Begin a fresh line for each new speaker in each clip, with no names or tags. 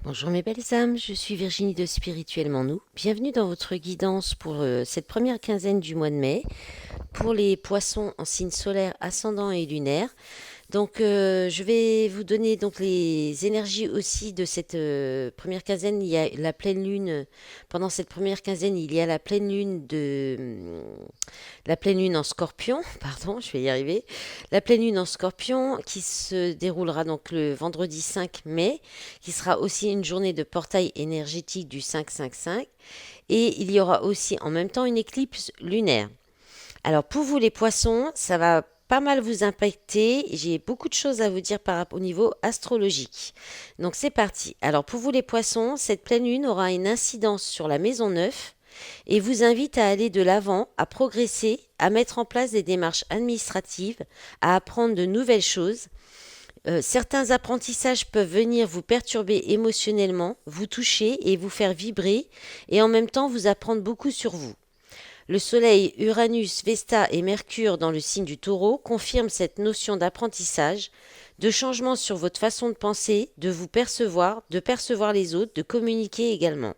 Bonjour mes belles âmes, je suis Virginie de Spirituellement Nous. Bienvenue dans votre guidance pour cette première quinzaine du mois de mai pour les poissons en signe solaire, ascendant et lunaire. Donc je vais vous donner donc les énergies aussi de cette première quinzaine. Il y a la pleine lune. Pendant cette première quinzaine, il y a la pleine lune en Scorpion, pardon, je vais y arriver. La pleine lune en Scorpion qui se déroulera donc le vendredi 5 mai, qui sera aussi une journée de portail énergétique du 5-5-5. Et il y aura aussi en même temps une éclipse lunaire. Alors pour vous les poissons, ça va pas mal vous impacter. J'ai beaucoup de choses à vous dire par rapport au niveau astrologique. Donc c'est parti. Alors pour vous les poissons, cette pleine lune aura une incidence sur la maison 9 et vous invite à aller de l'avant, à progresser, à mettre en place des démarches administratives, à apprendre de nouvelles choses. Certains apprentissages peuvent venir vous perturber émotionnellement, vous toucher et vous faire vibrer, et en même temps vous apprendre beaucoup sur vous. Le Soleil, Uranus, Vesta et Mercure dans le signe du Taureau confirment cette notion d'apprentissage, de changement sur votre façon de penser, de percevoir les autres, de communiquer également.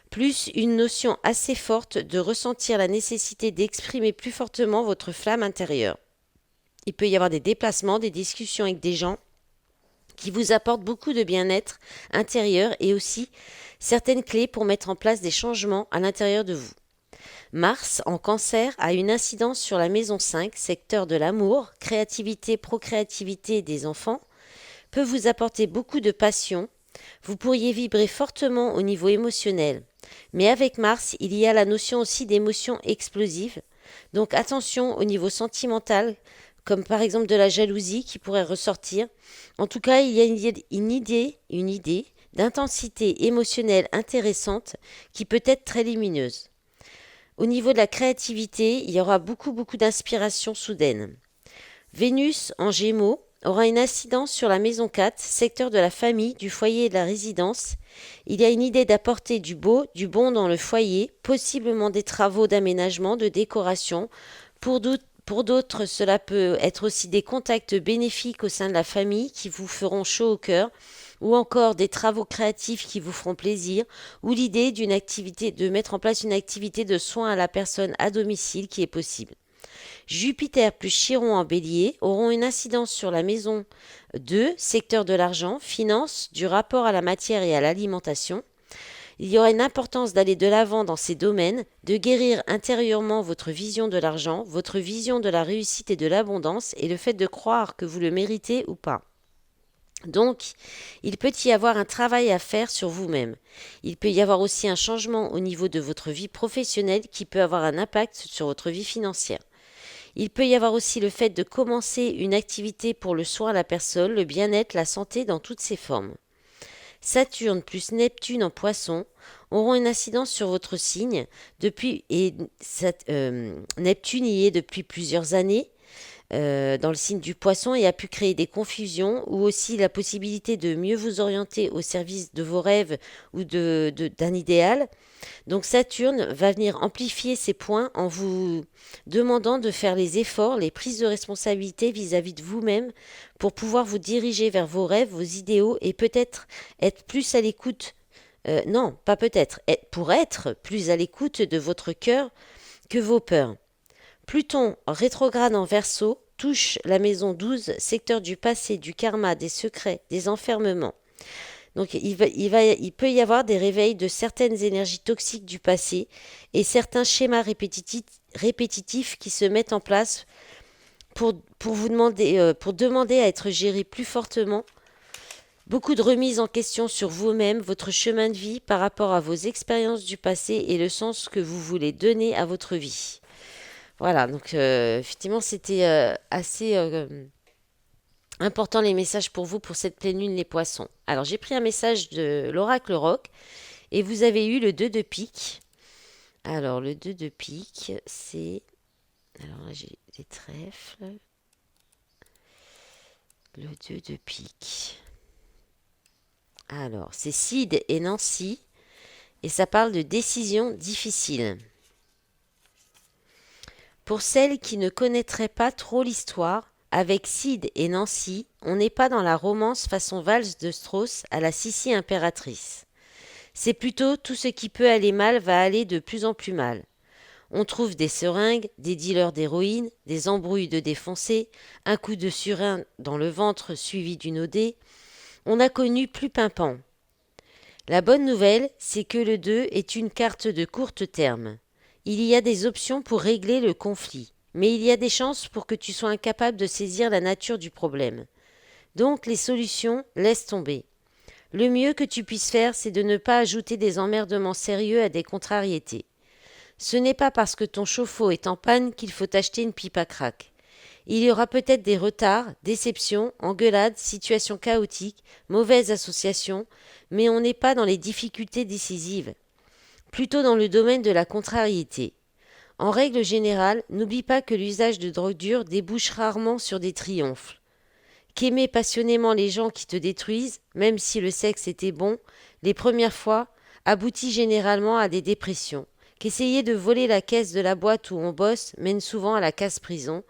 Plus une notion assez forte de ressentir la nécessité d'exprimer plus fortement votre flamme intérieure. Il peut y avoir des déplacements, des discussions avec des gens qui vous apportent beaucoup de bien-être intérieur et aussi certaines clés pour mettre en place des changements à l'intérieur de vous. Mars, en cancer, a une incidence sur la maison 5, secteur de l'amour, créativité, procréativité des enfants, peut vous apporter beaucoup de passion. Vous pourriez vibrer fortement au niveau émotionnel. Mais avec Mars, il y a la notion aussi d'émotions explosives. Donc attention au niveau sentimental, comme par exemple de la jalousie qui pourrait ressortir. En tout cas, il y a une idée d'intensité émotionnelle intéressante qui peut être très lumineuse. Au niveau de la créativité, il y aura beaucoup d'inspiration soudaine. Vénus en Gémeaux aura une incidence sur la maison 4, secteur de la famille, du foyer et de la résidence. Il y a une idée d'apporter du beau, du bon dans le foyer, possiblement des travaux d'aménagement, de décoration. Pour d'autres, cela peut être aussi des contacts bénéfiques au sein de la famille qui vous feront chaud au cœur, ou encore des travaux créatifs qui vous feront plaisir, ou l'idée de mettre en place une activité de soins à la personne à domicile qui est possible. Jupiter plus Chiron en bélier auront une incidence sur la maison 2, secteur de l'argent, finance, du rapport à la matière et à l'alimentation. Il y aura une importance d'aller de l'avant dans ces domaines, de guérir intérieurement votre vision de l'argent, votre vision de la réussite et de l'abondance et le fait de croire que vous le méritez ou pas. Donc, il peut y avoir un travail à faire sur vous-même. Il peut y avoir aussi un changement au niveau de votre vie professionnelle qui peut avoir un impact sur votre vie financière. Il peut y avoir aussi le fait de commencer une activité pour le soin à la personne, le bien-être, la santé dans toutes ses formes. Saturne plus Neptune en poisson auront une incidence sur votre signe Neptune y est depuis plusieurs années dans le signe du poisson et a pu créer des confusions ou aussi la possibilité de mieux vous orienter au service de vos rêves ou d'un idéal. Donc Saturne va venir amplifier ces points en vous demandant de faire les efforts, les prises de responsabilité vis-à-vis de vous-même pour pouvoir vous diriger vers vos rêves, vos idéaux et peut-être être plus à l'écoute. Non, pas peut-être, pour être plus à l'écoute de votre cœur que vos peurs. Pluton rétrograde en Verseau touche la maison 12, secteur du passé, du karma, des secrets, des enfermements. Donc il peut y avoir des réveils de certaines énergies toxiques du passé et certains schémas répétitifs qui se mettent en place pour demander à être gérés plus fortement. Beaucoup de remises en question sur vous-même, votre chemin de vie par rapport à vos expériences du passé et le sens que vous voulez donner à votre vie. Voilà, donc effectivement c'était assez important les messages pour vous pour cette pleine lune les poissons. Alors j'ai pris un message de l'oracle rock et vous avez eu le 2 de pique. Alors le 2 de pique c'est... Alors là j'ai des trèfles. Le 2 de pique. Alors c'est Sid et Nancy et ça parle de décisions difficiles. Pour celles qui ne connaîtraient pas trop l'histoire, avec Sid et Nancy, on n'est pas dans la romance façon valse de Strauss à la Sissi impératrice. C'est plutôt tout ce qui peut aller mal va aller de plus en plus mal. On trouve des seringues, des dealers d'héroïne, des embrouilles de défoncés, un coup de surin dans le ventre suivi d'une OD. On a connu plus pimpant. La bonne nouvelle, c'est que le 2 est une carte de court terme. Il y a des options pour régler le conflit, mais il y a des chances pour que tu sois incapable de saisir la nature du problème. Donc les solutions, laisse tomber. Le mieux que tu puisses faire, c'est de ne pas ajouter des emmerdements sérieux à des contrariétés. Ce n'est pas parce que ton chauffe-eau est en panne qu'il faut acheter une pipe à crack. Il y aura peut-être des retards, déceptions, engueulades, situations chaotiques, mauvaises associations, mais on n'est pas dans les difficultés décisives, plutôt dans le domaine de la contrariété. En règle générale, n'oublie pas que l'usage de drogue dure débouche rarement sur des triomphes. Qu'aimer passionnément les gens qui te détruisent, même si le sexe était bon, les premières fois, aboutit généralement à des dépressions. Qu'essayer de voler la caisse de la boîte où on bosse mène souvent à la casse-prison.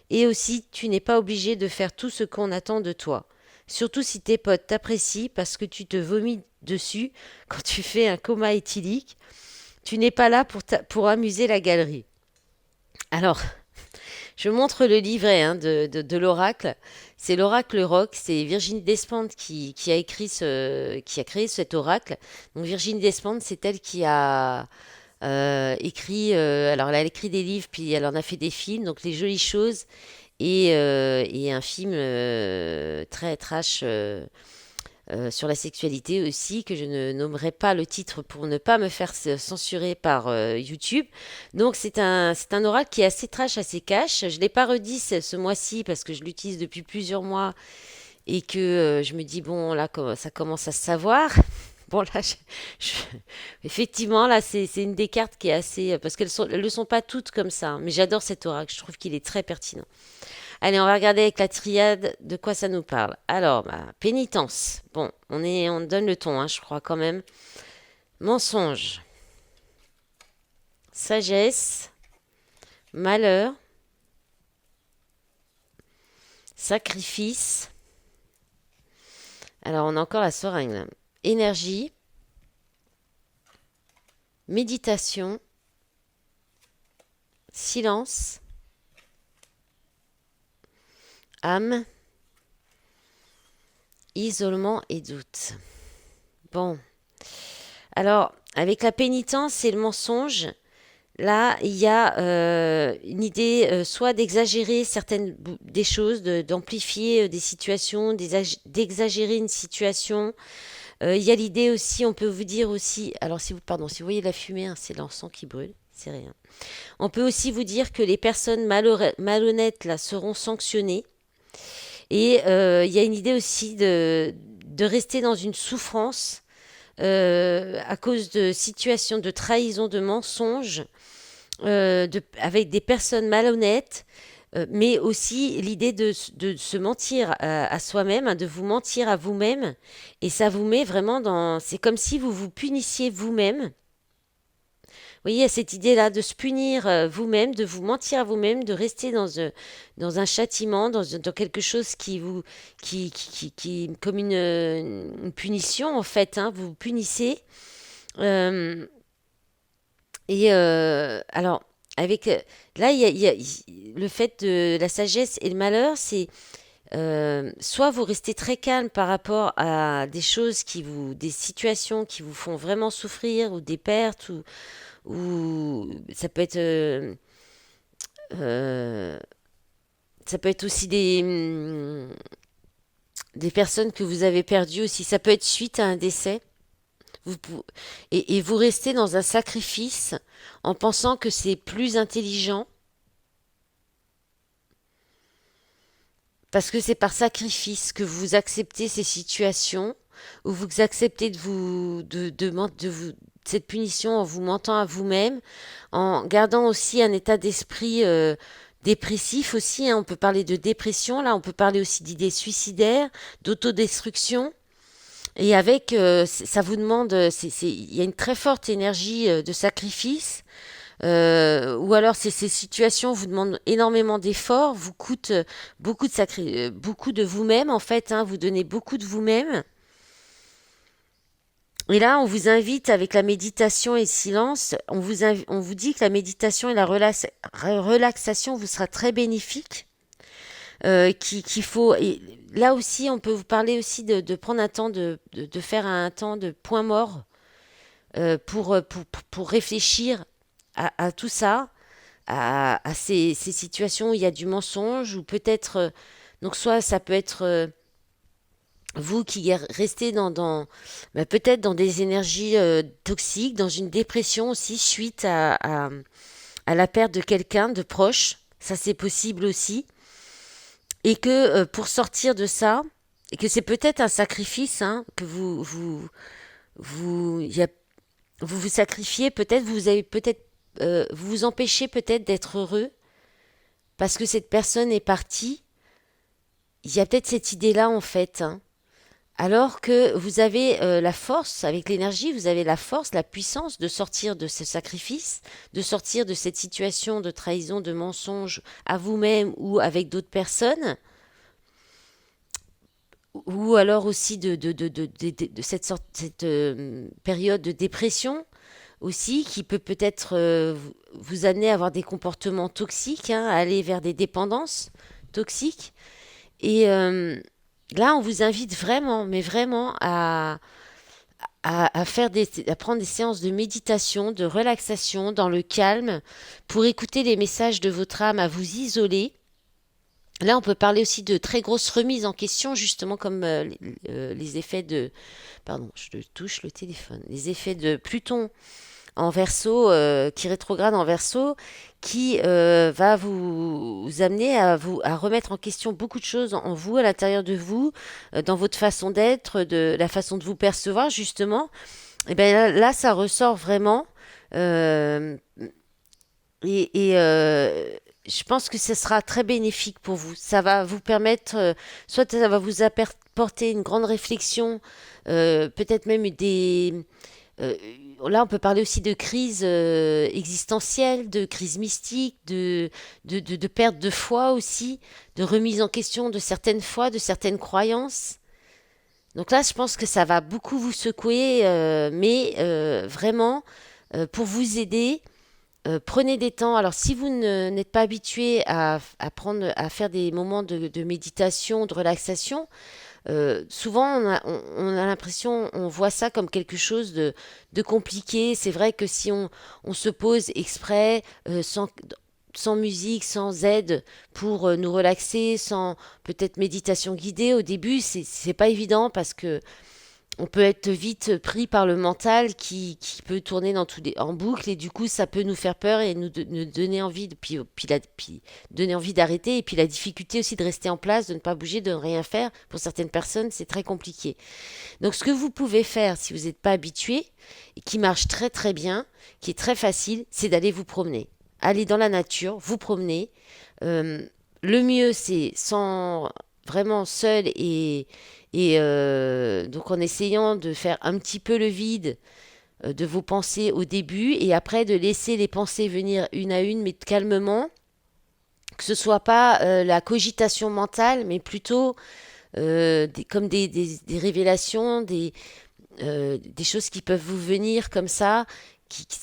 Et aussi, tu n'es pas obligé de faire tout ce qu'on attend de toi. Surtout si tes potes t'apprécient parce que tu te vomis dessus quand tu fais un coma éthylique. Tu n'es pas là pour amuser la galerie. Alors, je montre le livret de l'oracle. C'est l'oracle rock. C'est Virginie Despentes qui a créé cet oracle. Donc Virginie Despentes, c'est elle qui a écrit. Alors elle a écrit des livres, puis elle en a fait des films. Donc Les Jolies Choses et un film très trash. Sur la sexualité aussi, que je ne nommerai pas le titre pour ne pas me faire censurer par YouTube. Donc c'est un oracle qui est assez trash, assez cash. Je ne l'ai pas redit ce mois-ci parce que je l'utilise depuis plusieurs mois et que je me dis, bon, là, ça commence à se savoir. Bon, là, je- effectivement, là, c'est une des cartes qui est assez... Parce elles ne le sont pas toutes comme ça, hein, mais j'adore cet oracle, je trouve qu'il est très pertinent. Allez, on va regarder avec la triade de quoi ça nous parle. Alors, pénitence. Bon, on donne le ton, hein, je crois quand même. Mensonge, sagesse, malheur, sacrifice. Alors, on a encore la seringue là. Énergie, méditation, silence, âme, isolement et doute. Bon, alors, avec la pénitence et le mensonge, là, il y a une idée soit d'exagérer des choses, d'amplifier des situations, d'exagérer une situation. Il y a l'idée aussi, on peut vous dire aussi, alors si vous voyez la fumée, hein, c'est l'encens qui brûle, c'est rien. On peut aussi vous dire que les personnes malhonnêtes là seront sanctionnées. Et il y a une idée aussi de rester dans une souffrance à cause de situations de trahison, de mensonges, avec des personnes malhonnêtes, mais aussi l'idée de se mentir à soi-même, hein, de vous mentir à vous-même, et ça vous met vraiment dans... C'est comme si vous vous punissiez vous-même. Vous voyez, il y a cette idée-là de se punir vous-même, de vous mentir à vous-même, de rester dans un châtiment, dans quelque chose comme une punition en fait, hein, vous vous punissez. Euh, alors, avec là, le fait de la sagesse et le malheur, c'est soit vous restez très calme par rapport à des situations qui vous font vraiment souffrir, ou des pertes, ou euh, ça peut être aussi des personnes que vous avez perdues aussi. Ça peut être suite à un décès. Vous, pou- et vous restez dans un sacrifice en pensant que c'est plus intelligent parce que c'est par sacrifice que vous acceptez ces situations où vous acceptez de vous cette punition en vous mentant à vous-même, en gardant aussi un état d'esprit dépressif aussi, hein. On peut parler de dépression, là on peut parler aussi d'idées suicidaires, d'autodestruction. Et avec, ça vous demande, il y a une très forte énergie de sacrifice. Ou alors ces situations vous demandent énormément d'efforts, vous coûtent beaucoup de vous-même en fait, hein, vous donnez beaucoup de vous-même. Et là, on vous invite avec la méditation et le silence, on vous dit que la méditation et la relaxation vous sera très bénéfique. Qu'il faut. Et là aussi, on peut vous parler aussi de prendre un temps de faire un temps de point mort pour réfléchir à tout ça, à ces situations où il y a du mensonge, ou peut-être. Donc, soit ça peut être vous qui restez bah, peut-être dans des énergies toxiques, dans une dépression aussi, suite à la perte de quelqu'un de proche. Ça, c'est possible aussi. Et que pour sortir de ça, et que c'est peut-être un sacrifice, hein, que vous, y a- vous vous sacrifiez, peut-être vous avez peut-être, vous vous empêchez peut-être d'être heureux parce que cette personne est partie. Il y a peut-être cette idée-là en fait, hein. Alors que vous avez la force, avec l'énergie, vous avez la force, la puissance de sortir de ce sacrifice, de sortir de cette situation de trahison, de mensonge à vous-même ou avec d'autres personnes, ou alors aussi de cette sorte, cette période de dépression aussi qui peut peut-être vous amener à avoir des comportements toxiques, hein, à aller vers des dépendances toxiques. Et là, on vous invite vraiment, mais vraiment à prendre des séances de méditation, de relaxation dans le calme pour écouter les messages de votre âme, à vous isoler. Là, on peut parler aussi de très grosses remises en question, justement comme les effets de... Pardon, je touche le téléphone. Les effets de Pluton en Verseau, qui rétrograde en Verseau, qui va vous amener à remettre en question beaucoup de choses en vous, à l'intérieur de vous, dans votre façon d'être, de la façon de vous percevoir, justement. Et bien là, ça ressort vraiment. Euh, je pense que ce sera très bénéfique pour vous. Ça va vous permettre, soit ça va vous apporter une grande réflexion, peut-être même euh, là, on peut parler aussi de crise existentielle, de crise mystique, de perte de foi aussi, de remise en question de certaines foi, de certaines croyances. Donc là, je pense que ça va beaucoup vous secouer, mais vraiment, pour vous aider, prenez des temps. Alors, si vous n'êtes pas habitué à faire des moments de méditation, de relaxation, souvent on a l'impression, on voit ça comme quelque chose de compliqué. C'est vrai que si on se pose exprès, sans musique, sans aide pour nous relaxer, sans peut-être méditation guidée, au début, c'est pas évident parce que on peut être vite pris par le mental qui peut tourner en boucle et du coup ça peut nous faire peur et nous donner envie puis donner envie d'arrêter et puis la difficulté aussi de rester en place, de ne pas bouger, de ne rien faire. Pour certaines personnes, c'est très compliqué. Donc ce que vous pouvez faire si vous n'êtes pas habitué et qui marche très très bien, qui est très facile, c'est d'aller vous promener. Aller dans la nature, vous promener. Euh, le mieux c'est sans vraiment seul et donc en essayant de faire un petit peu le vide de vos pensées au début et après de laisser les pensées venir une à une mais calmement, que ce soit pas la cogitation mentale mais plutôt comme des révélations, des choses qui peuvent vous venir comme ça,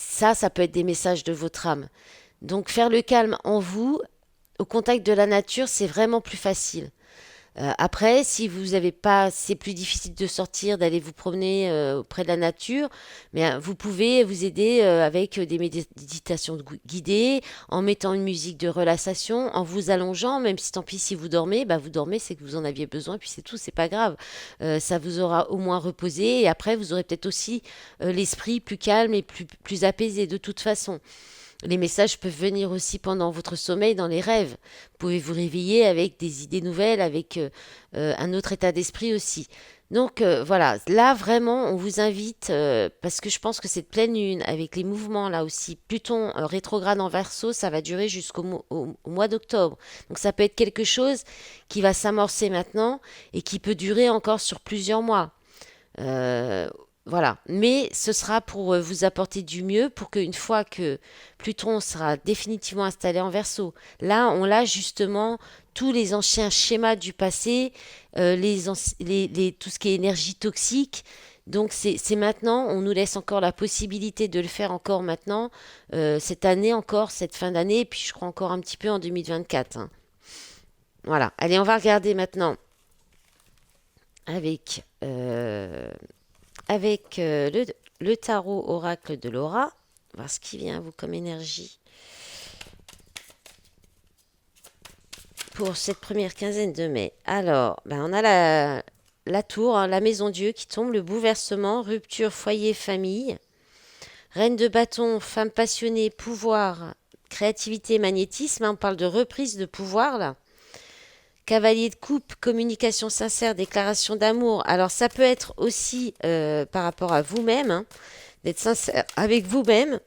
ça peut être des messages de votre âme. Donc faire le calme en vous, au contact de la nature, c'est vraiment plus facile. Après, si vous avez pas, c'est plus difficile de sortir, d'aller vous promener auprès de la nature, mais vous pouvez vous aider avec des méditations guidées, en mettant une musique de relaxation, en vous allongeant, même si tant pis si vous dormez, bah vous dormez, c'est que vous en aviez besoin, puis c'est tout, c'est pas grave. Ça vous aura au moins reposé, et après vous aurez peut-être aussi l'esprit plus calme et plus apaisé de toute façon. Les messages peuvent venir aussi pendant votre sommeil, dans les rêves. Vous pouvez vous réveiller avec des idées nouvelles, avec un autre état d'esprit aussi. Donc voilà, là vraiment, on vous invite, parce que je pense que cette pleine lune, avec les mouvements là aussi, Pluton rétrograde en Verseau, ça va durer au mois d'octobre. Donc ça peut être quelque chose qui va s'amorcer maintenant et qui peut durer encore sur plusieurs mois. Euh, voilà. Mais ce sera pour vous apporter du mieux pour qu'une fois que Pluton sera définitivement installé en Verseau, là, on a justement tous les anciens schémas du passé, tout ce qui est énergie toxique. Donc c'est maintenant, on nous laisse encore la possibilité de le faire encore maintenant, cette année encore, cette fin d'année, et puis je crois encore un petit peu en 2024, hein. Voilà. Allez, on va regarder maintenant avec, le tarot oracle de Laura, voir ce qui vient à vous comme énergie pour cette première quinzaine de mai. Alors, ben, on a la tour, hein, la maison Dieu qui tombe, le bouleversement, rupture, foyer, famille, reine de bâton, femme passionnée, pouvoir, créativité, magnétisme, hein, on parle de reprise de pouvoir là. Cavalier de coupe, communication sincère, déclaration d'amour. Alors ça peut être aussi par rapport à vous-même, hein, d'être sincère avec vous-même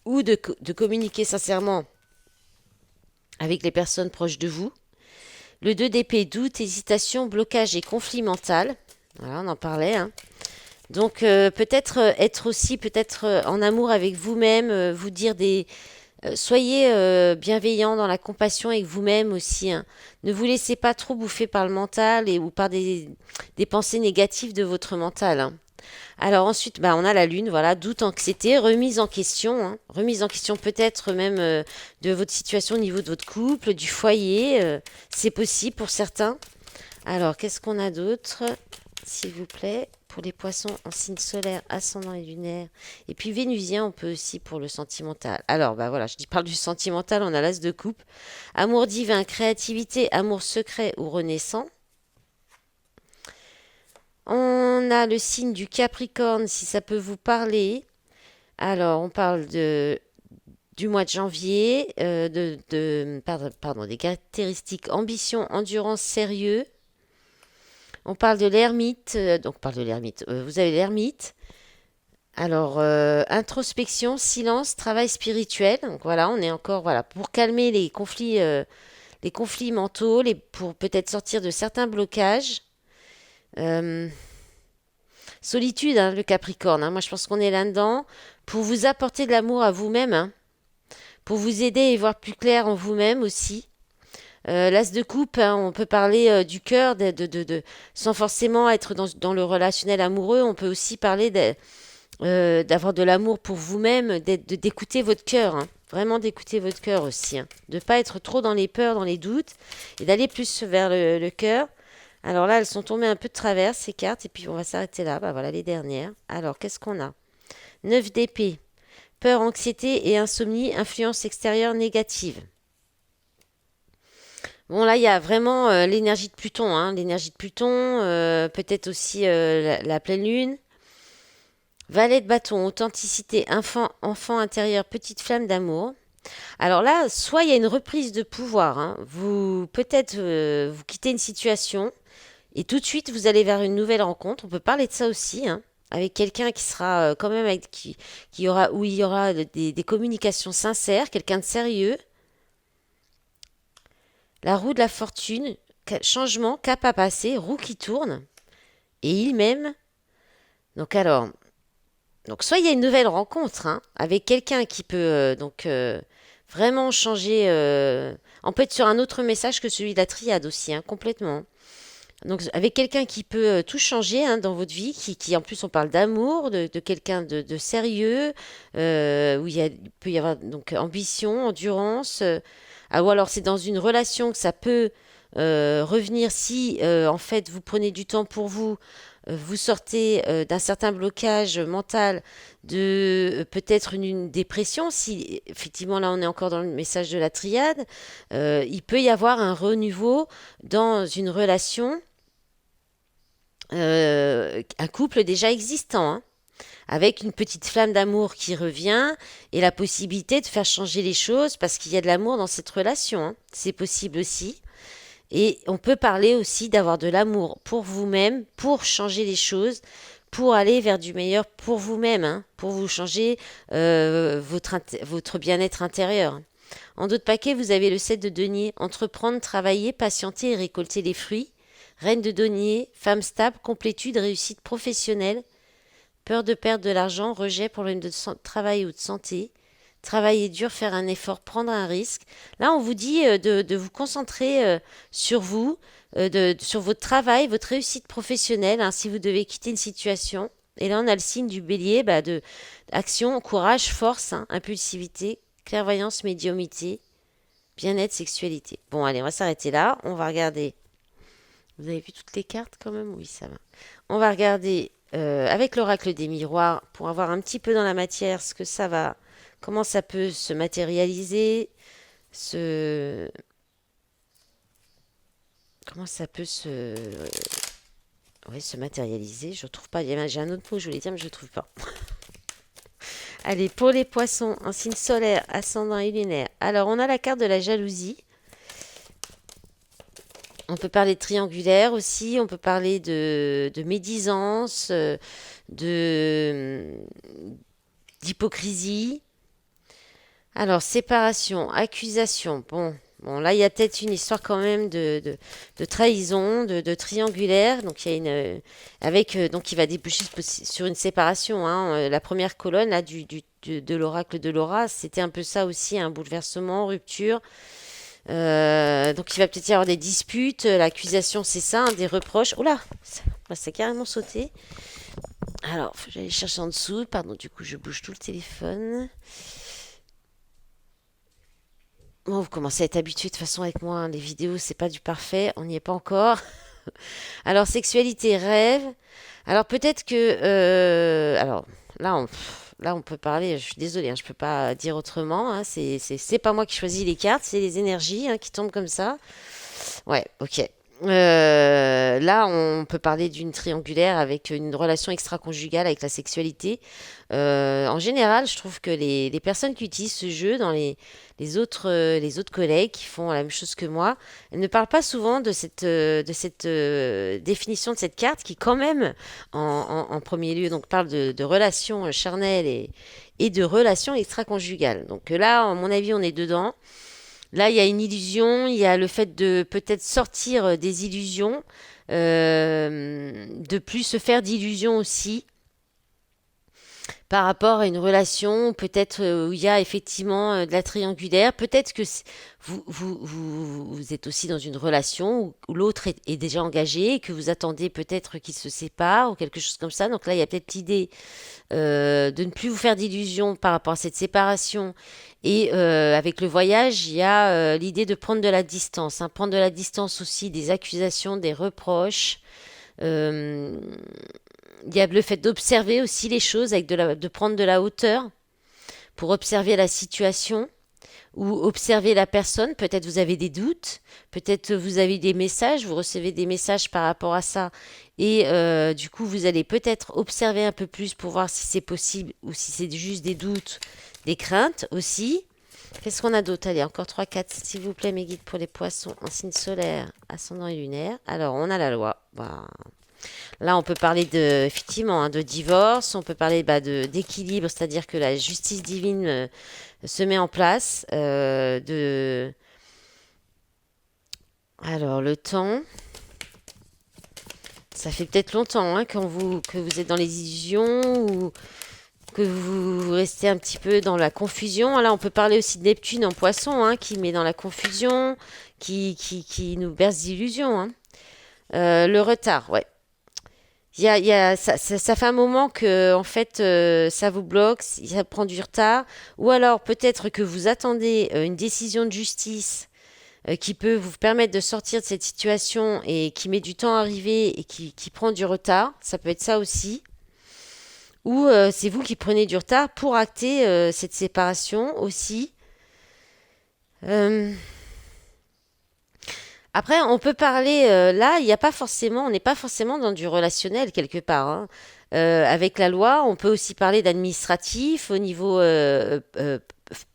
ou de communiquer sincèrement avec les personnes proches de vous. Le 2 d'épée, doute, hésitation, blocage et conflit mental. Voilà, on en parlait, hein. Donc peut-être être aussi peut-être en amour avec vous-même, vous dire des... soyez bienveillant dans la compassion avec vous-même aussi, hein. Ne vous laissez pas trop bouffer par le mental ou par des pensées négatives de votre mental, hein. Alors ensuite, bah, on a la lune, voilà, doute, anxiété, remise en question, hein. Remise en question peut-être même de votre situation au niveau de votre couple, du foyer, c'est possible pour certains. Alors, qu'est-ce qu'on a d'autre, s'il vous plaît, pour les poissons en signe solaire, ascendant et lunaire. Et puis vénusien, on peut aussi pour le sentimental. Alors, bah voilà, parle du sentimental, on a l'as de coupe. Amour divin, créativité, amour secret ou renaissant. On a le signe du Capricorne, si ça peut vous parler. Alors, on parle du mois de janvier, pardon, des caractéristiques ambition, endurance, sérieux. On parle de l'ermite, donc on parle de l'ermite. Vous avez l'ermite. Alors, introspection, silence, travail spirituel. Donc voilà, on est encore voilà pour calmer les conflits mentaux, pour peut-être sortir de certains blocages. Euh, Solitude, hein, le Capricorne, hein. Moi, je pense qu'on est là-dedans pour vous apporter de l'amour à vous-même, hein, pour vous aider et voir plus clair en vous-même aussi. L'as de coupe, hein, on peut parler du cœur, sans forcément être dans le relationnel amoureux. On peut aussi parler d'avoir de l'amour pour vous-même, d'écouter votre cœur, hein. Vraiment d'écouter votre cœur aussi, hein. De ne pas être trop dans les peurs, dans les doutes, et d'aller plus vers le cœur. Alors là, elles sont tombées un peu de travers, ces cartes, et puis on va s'arrêter là. Bah voilà les dernières. Alors, qu'est-ce qu'on a? 9 d'épée. Peur, anxiété et insomnie, influence extérieure négative. Bon, là, il y a vraiment l'énergie de Pluton, hein. L'énergie de Pluton, peut-être aussi la pleine lune. Valet de bâton, authenticité, enfant intérieur, petite flamme d'amour. Alors là, soit il y a une reprise de pouvoir, hein. Peut-être vous quittez une situation et tout de suite vous allez vers une nouvelle rencontre. On peut parler de ça aussi, hein, avec quelqu'un qui sera quand même qui aura où il y aura des communications sincères, quelqu'un de sérieux. La roue de la fortune, changement, cap à passer, roue qui tourne et il-même. Donc alors, donc soit il y a une nouvelle rencontre, hein, avec quelqu'un qui peut vraiment changer. On peut être sur un autre message que celui de la triade aussi, hein, complètement. Donc avec quelqu'un qui peut tout changer, hein, dans votre vie, qui en plus on parle d'amour, de quelqu'un de sérieux, où il peut y avoir donc ambition, endurance. Ou alors c'est dans une relation que ça peut revenir si en fait vous prenez du temps pour vous, vous sortez d'un certain blocage mental, de peut-être une dépression, si effectivement là on est encore dans le message de la triade, il peut y avoir un renouveau dans une relation, un couple déjà existant, hein, avec une petite flamme d'amour qui revient et la possibilité de faire changer les choses parce qu'il y a de l'amour dans cette relation, hein. C'est possible aussi. Et on peut parler aussi d'avoir de l'amour pour vous-même, pour changer les choses, pour aller vers du meilleur pour vous-même, hein, pour vous changer votre bien-être intérieur. En d'autres paquets, vous avez le 7 de denier, entreprendre, travailler, patienter et récolter les fruits. Reine de denier, femme stable, complétude, réussite professionnelle, peur de perdre de l'argent, rejet, problème de travail ou de santé. Travailler dur, faire un effort, prendre un risque. Là, on vous dit de vous concentrer sur vous, sur votre travail, votre réussite professionnelle, hein, si vous devez quitter une situation. Et là, on a le signe du bélier, de action, courage, force, hein, impulsivité, clairvoyance, médiumité, bien-être, sexualité. Bon, allez, on va s'arrêter là. On va regarder. Vous avez vu toutes les cartes quand même? Oui, ça va. On va regarder avec l'oracle des miroirs pour avoir un petit peu dans la matière ce que ça va, comment ça peut se matérialiser, se, comment ça peut ouais, se matérialiser. Je trouve pas. J'ai un autre mot, je voulais dire, mais je ne trouve pas. Allez, pour les poissons, un signe solaire, ascendant et lunaire. Alors, on a la carte de la jalousie. On peut parler de triangulaire aussi, on peut parler de médisance, de d'hypocrisie. Alors, séparation, accusation. Bon, là, il y a peut-être une histoire quand même de trahison, de triangulaire. Donc, il y a avec, donc, il va déboucher sur une séparation, hein. La première colonne là, de l'oracle de Laura, c'était un peu ça aussi, un bouleversement, rupture. Donc, il va peut-être y avoir des disputes. L'accusation, c'est ça, hein, des reproches. Oula, ça a carrément sauté. Alors, faut que j'aille chercher en dessous. Pardon, du coup, je bouge tout le téléphone. Bon, vous commencez à être habitué de toute façon avec moi, hein. Les vidéos, c'est pas du parfait. On n'y est pas encore. Alors, sexualité, rêve. Alors, peut-être que... alors, là, on peut parler... Je suis désolée, hein, je peux pas dire autrement, hein. C'est pas moi qui choisis les cartes, c'est les énergies, hein, qui tombent comme ça. Ouais, ok. Là, on peut parler d'une triangulaire avec une relation extra-conjugale avec la sexualité. En général, je trouve que les personnes qui utilisent ce jeu dans les autres collègues qui font la même chose que moi, elles ne parlent pas souvent de cette définition de cette carte qui, quand même, en premier lieu, donc parle de relations charnelles et de relations extra-conjugales. Donc là, à mon avis, on est dedans. Là, il y a une illusion, il y a le fait de peut-être sortir des illusions, de plus se faire d'illusions aussi par rapport à une relation, peut-être où il y a effectivement de la triangulaire. Peut-être que vous êtes aussi dans une relation où l'autre est déjà engagé et que vous attendez peut-être qu'il se sépare ou quelque chose comme ça. Donc là, il y a peut-être l'idée de ne plus vous faire d'illusions par rapport à cette séparation. Et avec le voyage, il y a l'idée de prendre de la distance, hein. Prendre de la distance aussi des accusations, des reproches. Euh, il y a le fait d'observer aussi les choses, avec de prendre de la hauteur pour observer la situation ou observer la personne. Peut-être vous avez des doutes, peut-être vous avez des messages, vous recevez des messages par rapport à ça. Et du coup, vous allez peut-être observer un peu plus pour voir si c'est possible ou si c'est juste des doutes, des craintes aussi. Qu'est-ce qu'on a d'autre? Allez, encore 3, 4, s'il vous plaît, mes guides pour les poissons en signe solaire, ascendant et lunaire. Alors, on a la loi. Là, on peut parler effectivement, hein, de divorce, on peut parler d'équilibre, c'est-à-dire que la justice divine se met en place. Alors, le temps, ça fait peut-être longtemps, hein, que vous êtes dans les illusions ou que vous restez un petit peu dans la confusion. Là, on peut parler aussi de Neptune en poisson, hein, qui met dans la confusion, qui nous berce d'illusions, hein. Le retard, ouais. Ça fait un moment que, en fait, ça vous bloque, ça prend du retard. Ou alors, peut-être que vous attendez une décision de justice qui peut vous permettre de sortir de cette situation et qui met du temps à arriver et qui prend du retard. Ça peut être ça aussi. Ou c'est vous qui prenez du retard pour acter cette séparation aussi. Euh, Après, on peut parler, là, il n'y a pas forcément, on n'est pas forcément dans du relationnel quelque part, hein. Avec la loi, on peut aussi parler d'administratif au niveau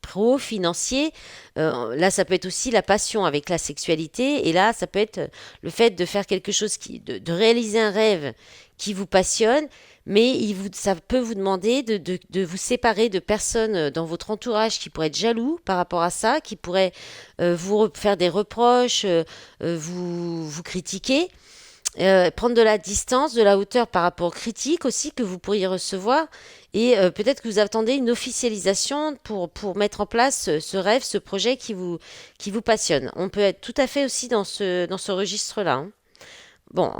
pro, financier. Là, ça peut être aussi la passion avec la sexualité. Et là, ça peut être le fait de faire quelque chose de réaliser un rêve qui vous passionne, mais ça peut vous demander de vous séparer de personnes dans votre entourage qui pourraient être jaloux par rapport à ça, qui pourraient faire des reproches, vous critiquer. Prendre de la distance, de la hauteur par rapport aux critiques aussi que vous pourriez recevoir. Et peut-être que vous attendez une officialisation pour mettre en place ce rêve, ce projet qui vous passionne. On peut être tout à fait aussi dans ce registre-là, hein. Bon,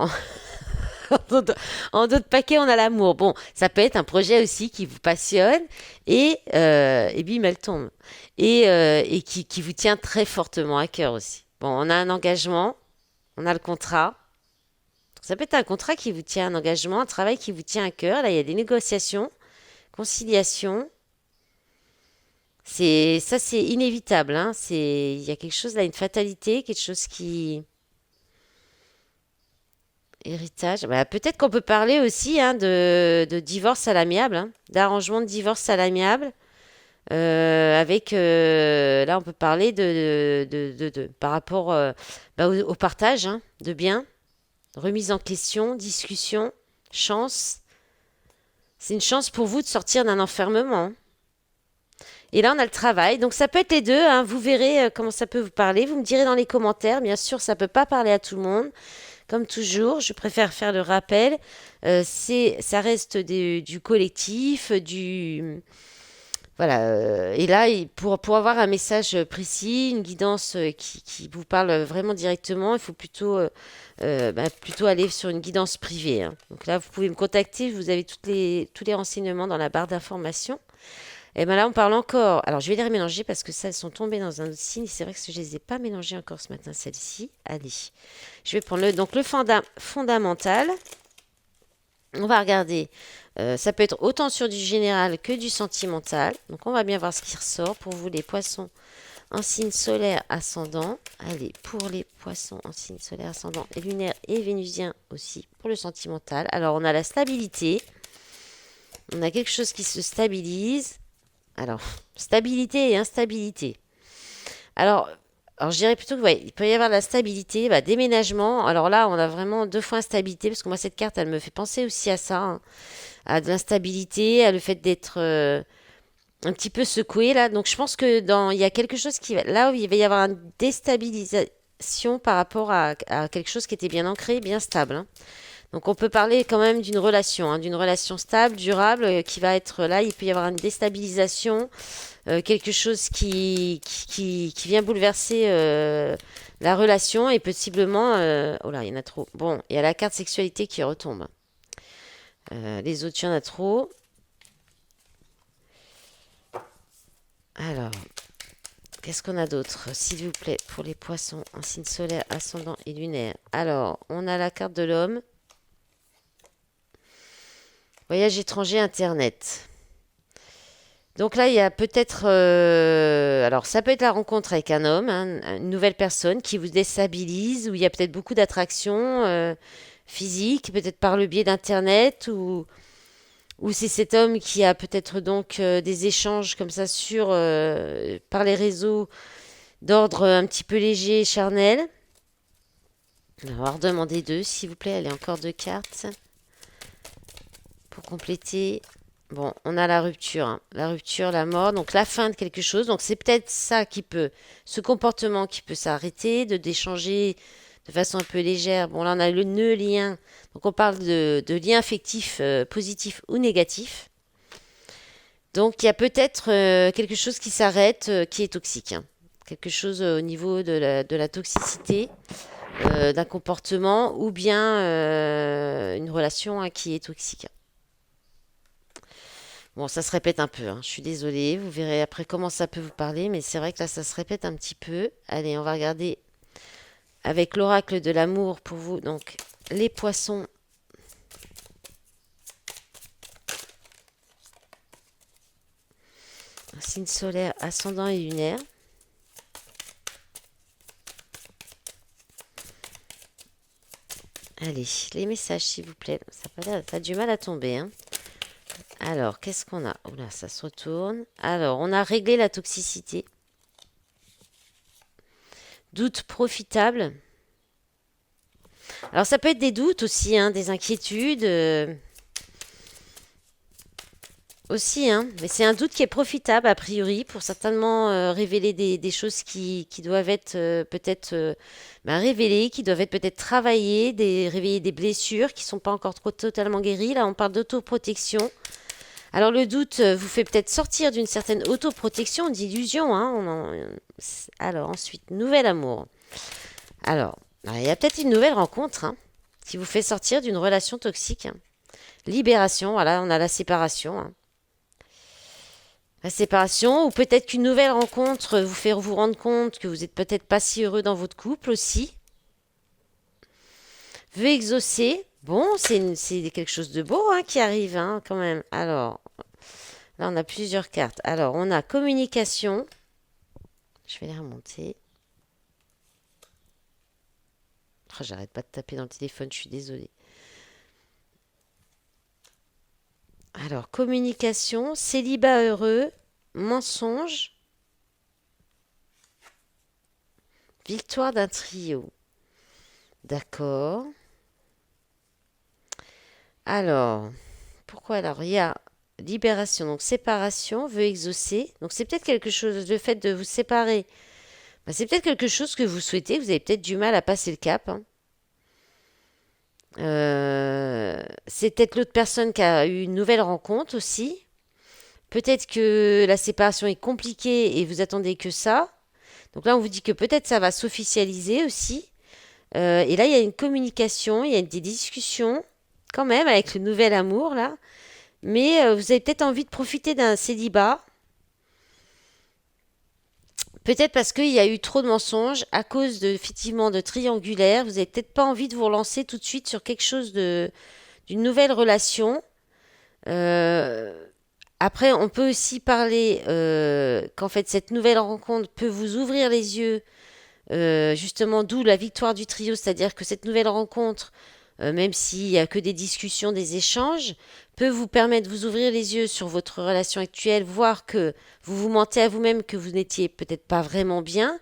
en d'autres paquets, on a l'amour. Bon, ça peut être un projet aussi qui vous passionne et bim, elle tombe. Et qui vous tient très fortement à cœur aussi. Bon, on a un engagement, on a le contrat. Ça peut être un contrat qui vous tient, un engagement, un travail qui vous tient à cœur. Là, il y a des négociations, conciliation. C'est inévitable, hein. Il y a quelque chose là, une fatalité, quelque chose qui héritage. Bah, peut-être qu'on peut parler aussi, hein, de divorce à l'amiable, hein, d'arrangement de divorce à l'amiable. Là, on peut parler par rapport bah, au partage, hein, de biens, remise en question, discussion, chance. C'est une chance pour vous de sortir d'un enfermement, hein. Et là, on a le travail. Donc, ça peut être les deux, hein. Vous verrez comment ça peut vous parler. Vous me direz dans les commentaires. Bien sûr, ça peut pas parler à tout le monde. Comme toujours, je préfère faire le rappel. Ça reste du collectif, voilà. Et là, pour avoir un message précis, une guidance qui vous parle vraiment directement, il faut plutôt aller sur une guidance privée, hein. Donc là, vous pouvez me contacter. Vous avez tous les renseignements dans la barre d'information. Et bien là, on parle encore. Alors, je vais les remélanger parce que ça, elles sont tombées dans un autre signe. C'est vrai que je ne les ai pas mélangées encore ce matin, celles-ci. Allez. Je vais prendre donc le fondamental. On va regarder. Ça peut être autant sur du général que du sentimental. Donc, on va bien voir ce qui ressort pour vous, les poissons en signe solaire ascendant. Allez, pour les poissons en signe solaire ascendant et lunaire et vénusien aussi pour le sentimental. Alors, on a la stabilité. On a quelque chose qui se stabilise. Alors, stabilité et instabilité. Alors, alors je dirais plutôt que ouais, il peut y avoir de la stabilité, bah, déménagement. Alors là, on a vraiment deux fois instabilité, parce que moi, cette carte, elle me fait penser aussi à ça, hein, à de l'instabilité, à le fait d'être un petit peu secoué, là. Donc, je pense que il y a quelque chose là où il va y avoir une déstabilisation par rapport à quelque chose qui était bien ancré, bien stable, hein. Donc on peut parler quand même d'une relation, hein, d'une relation stable, durable, qui va être là. Il peut y avoir une déstabilisation, quelque chose qui vient bouleverser la relation et possiblement... oh là, il y en a trop. Bon, il y a la carte sexualité qui retombe. Les autres, il y en a trop. Alors, qu'est-ce qu'on a d'autre, s'il vous plaît, pour les poissons en signe solaire, ascendant et lunaire? Alors, on a la carte de l'homme. Voyage étranger, Internet. Donc là, il y a peut-être... alors, ça peut être la rencontre avec un homme, hein, une nouvelle personne qui vous déstabilise, où il y a peut-être beaucoup d'attractions physiques, peut-être par le biais d'Internet, ou c'est cet homme qui a peut-être donc des échanges comme ça par les réseaux d'ordre un petit peu léger, charnel. On va redemander deux, s'il vous plaît. Allez, encore deux cartes pour compléter. Bon, on a la rupture, hein. La rupture, la mort, donc la fin de quelque chose. Donc c'est peut-être ce comportement qui peut s'arrêter, d'échanger de façon un peu légère. Bon, là on a le nœud lien, donc on parle de lien affectif positif ou négatif. Donc il y a peut-être quelque chose qui s'arrête, qui est toxique, hein. Quelque chose au niveau de la toxicité d'un comportement ou bien une relation, hein, qui est toxique. Bon, ça se répète un peu, hein. Je suis désolée. Vous verrez après comment ça peut vous parler, mais c'est vrai que là, ça se répète un petit peu. Allez, on va regarder avec l'oracle de l'amour pour vous. Donc, les poissons. Signe solaire, ascendant et lunaire. Allez, les messages, s'il vous plaît. Ça a du mal à tomber, hein. Alors, qu'est-ce qu'on a? Oula, ça se retourne. Alors, on a réglé la toxicité. Doute profitable. Alors, ça peut être des doutes aussi, hein, des inquiétudes. Aussi, hein. Mais c'est un doute qui est profitable, a priori, pour certainement révéler des choses qui doivent être peut-être révélées, qui doivent être peut-être travaillées, révéler des blessures qui sont pas encore totalement guéries. Là, on parle d'autoprotection. Alors, le doute vous fait peut-être sortir d'une certaine autoprotection, d'illusion, hein. Alors, ensuite, nouvel amour. Alors, il y a peut-être une nouvelle rencontre, hein, qui vous fait sortir d'une relation toxique, hein. Libération, voilà, on a la séparation, hein. La séparation, ou peut-être qu'une nouvelle rencontre vous fait vous rendre compte que vous n'êtes peut-être pas si heureux dans votre couple aussi. Veut exaucer. Bon, c'est quelque chose de beau, hein, qui arrive, hein, quand même. Alors, là, on a plusieurs cartes. Alors, on a communication. Je vais les remonter. Oh, j'arrête pas de taper dans le téléphone, je suis désolée. Alors, communication, célibat heureux, mensonge, victoire d'un trio. D'accord. Alors, pourquoi alors il y a libération, donc séparation, veut exaucer. Donc c'est peut-être quelque chose, le fait de vous séparer, c'est peut-être quelque chose que vous souhaitez, vous avez peut-être du mal à passer le cap, hein. C'est peut-être l'autre personne qui a eu une nouvelle rencontre aussi. Peut-être que la séparation est compliquée et vous attendez que ça. Donc là, on vous dit que peut-être ça va s'officialiser aussi. Et là, il y a une communication, il y a des discussions quand même avec le nouvel amour là. Mais vous avez peut-être envie de profiter d'un célibat. Peut-être parce qu'il y a eu trop de mensonges à cause de, effectivement, de triangulaire. Vous n'avez peut-être pas envie de vous relancer tout de suite sur quelque chose d'une nouvelle relation. Euh, Après, on peut aussi parler qu'en fait, cette nouvelle rencontre peut vous ouvrir les yeux, justement, d'où la victoire du trio, c'est-à-dire que cette nouvelle rencontre, même s'il n'y a que des discussions, des échanges, peut vous permettre de vous ouvrir les yeux sur votre relation actuelle, voir que vous vous mentez à vous-même que vous n'étiez peut-être pas vraiment bien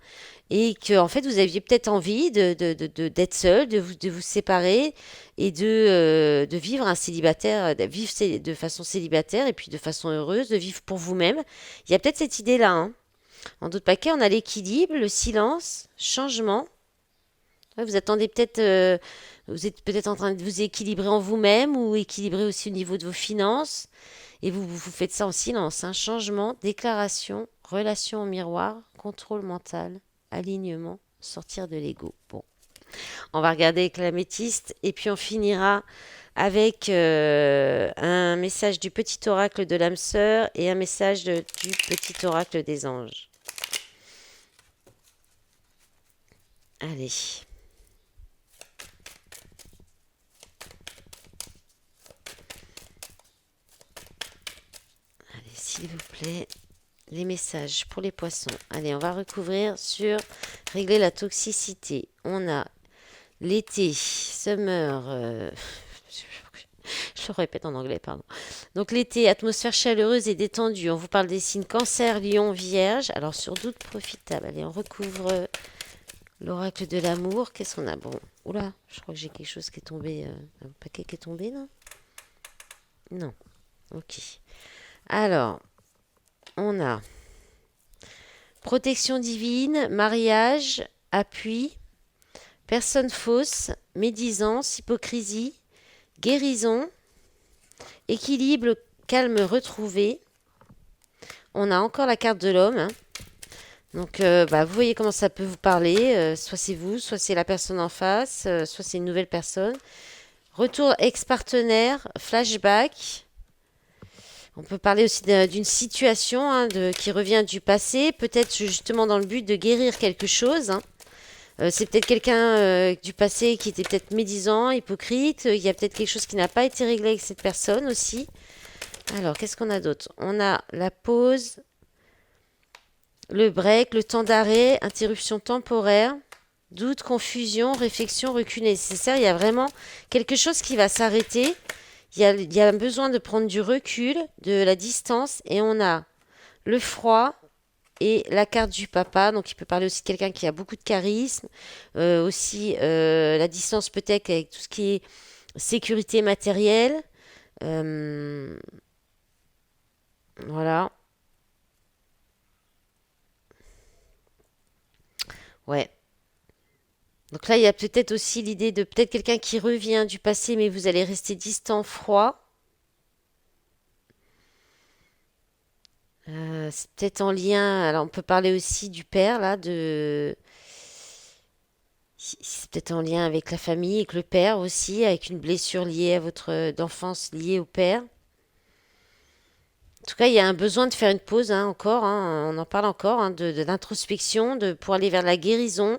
et que en fait vous aviez peut-être envie d'être seul, de vous séparer et de vivre un célibataire, de vivre de façon célibataire et puis de façon heureuse, de vivre pour vous-même. Il y a peut-être cette idée-là, hein. En d'autres paquets, on a l'équilibre, le silence, changement. Ouais, vous attendez peut-être, vous êtes peut-être en train de vous équilibrer en vous-même ou équilibrer aussi au niveau de vos finances. Et vous faites ça en silence, hein. Changement, déclaration, relation au miroir, contrôle mental, alignement, sortir de l'ego. Bon, on va regarder avec l'améthyste et puis on finira avec un message du petit oracle de l'âme sœur et un message du petit oracle des anges. Allez. Allez, s'il vous plaît, les messages pour les poissons. Allez, on va recouvrir sur régler la toxicité. On a l'été, summer, je le répète en anglais, pardon. Donc l'été, atmosphère chaleureuse et détendue. On vous parle des signes cancer, lion, vierge. Alors sur doute profitable. Allez, on recouvre l'oracle de l'amour. Qu'est-ce qu'on a? Bon, oula, je crois que j'ai quelque chose qui est tombé. Un paquet qui est tombé, non? Non. Ok. Alors, on a protection divine, mariage, appui, personne fausse, médisance, hypocrisie, guérison, équilibre, calme retrouvé. On a encore la carte de l'homme, hein. Donc, vous voyez comment ça peut vous parler. Soit c'est vous, soit c'est la personne en face, soit c'est une nouvelle personne. Retour ex-partenaire, flashback. On peut parler aussi d'une situation, hein, qui revient du passé, peut-être justement dans le but de guérir quelque chose, hein. C'est peut-être quelqu'un du passé qui était peut-être médisant, hypocrite. Il y a peut-être quelque chose qui n'a pas été réglé avec cette personne aussi. Alors, qu'est-ce qu'on a d'autre? On a la pause, le break, le temps d'arrêt, interruption temporaire, doute, confusion, réflexion, recul nécessaire. Il y a vraiment quelque chose qui va s'arrêter. Il y a besoin de prendre du recul, de la distance, et on a le froid et la carte du papa. Donc, il peut parler aussi de quelqu'un qui a beaucoup de charisme, aussi la distance peut-être avec tout ce qui est sécurité matérielle. Euh, Voilà. Ouais. Donc là, il y a peut-être aussi l'idée de peut-être quelqu'un qui revient du passé, mais vous allez rester distant, froid. C'est peut-être en lien. Alors, on peut parler aussi du père, là, de. C'est peut-être en lien avec la famille, avec le père aussi, avec une blessure liée à votre d'enfance liée au père. En tout cas, il y a un besoin de faire une pause, hein, encore, hein, on en parle encore, hein, d'introspection, pour aller vers la guérison,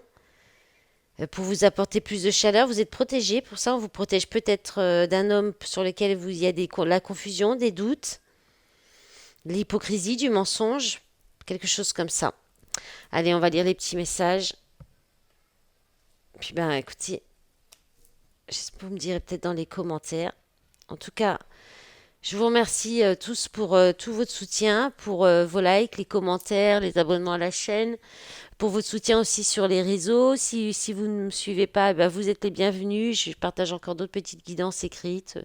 pour vous apporter plus de chaleur. Vous êtes protégé, pour ça, on vous protège peut-être d'un homme sur lequel il y a la confusion, des doutes, de l'hypocrisie, du mensonge, quelque chose comme ça. Allez, on va lire les petits messages. Puis ben, écoutez, j'espère que vous me direz peut-être dans les commentaires. En tout cas, je vous remercie tous pour tout votre soutien, pour vos likes, les commentaires, les abonnements à la chaîne, pour votre soutien aussi sur les réseaux. Si vous ne me suivez pas, eh ben, vous êtes les bienvenus. Je partage encore d'autres petites guidances écrites.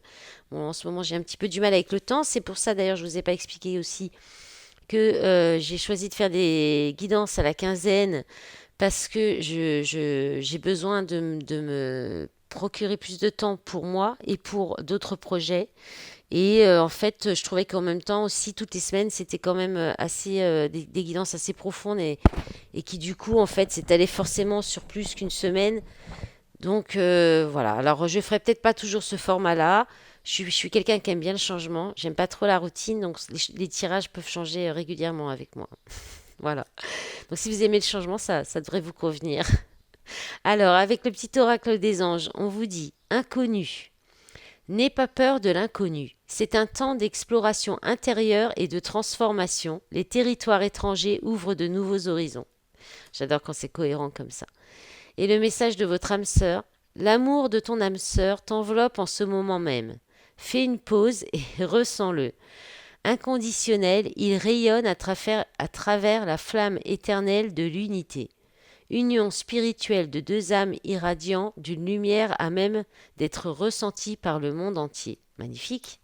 Bon, en ce moment, j'ai un petit peu du mal avec le temps. C'est pour ça, d'ailleurs, je ne vous ai pas expliqué aussi que j'ai choisi de faire des guidances à la quinzaine parce que j'ai besoin de me procurer plus de temps pour moi et pour d'autres projets. Et en fait, je trouvais qu'en même temps aussi, toutes les semaines, c'était quand même assez des guidances assez profondes et qui du coup, en fait, s'étalait forcément sur plus qu'une semaine. Donc voilà. Alors, je ferai peut-être pas toujours ce format-là. Je suis quelqu'un qui aime bien le changement. J'aime pas trop la routine, donc les tirages peuvent changer régulièrement avec moi. Voilà. Donc, si vous aimez le changement, ça devrait vous convenir. Alors, avec le petit oracle des anges, on vous dit inconnu. N'aie pas peur de l'inconnu. C'est un temps d'exploration intérieure et de transformation. Les territoires étrangers ouvrent de nouveaux horizons. J'adore quand c'est cohérent comme ça. Et le message de votre âme sœur, l'amour de ton âme sœur t'enveloppe en ce moment même. Fais une pause et ressens-le. Inconditionnel, il rayonne à travers la flamme éternelle de l'unité. Union spirituelle de deux âmes irradiant d'une lumière à même d'être ressentie par le monde entier. Magnifique.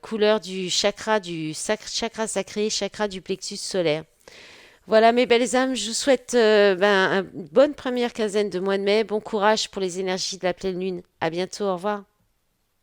Couleur du chakra sacré, chakra du plexus solaire. Voilà mes belles âmes, je vous souhaite une bonne première quinzaine de mois de mai. Bon courage pour les énergies de la pleine lune. À bientôt, au revoir.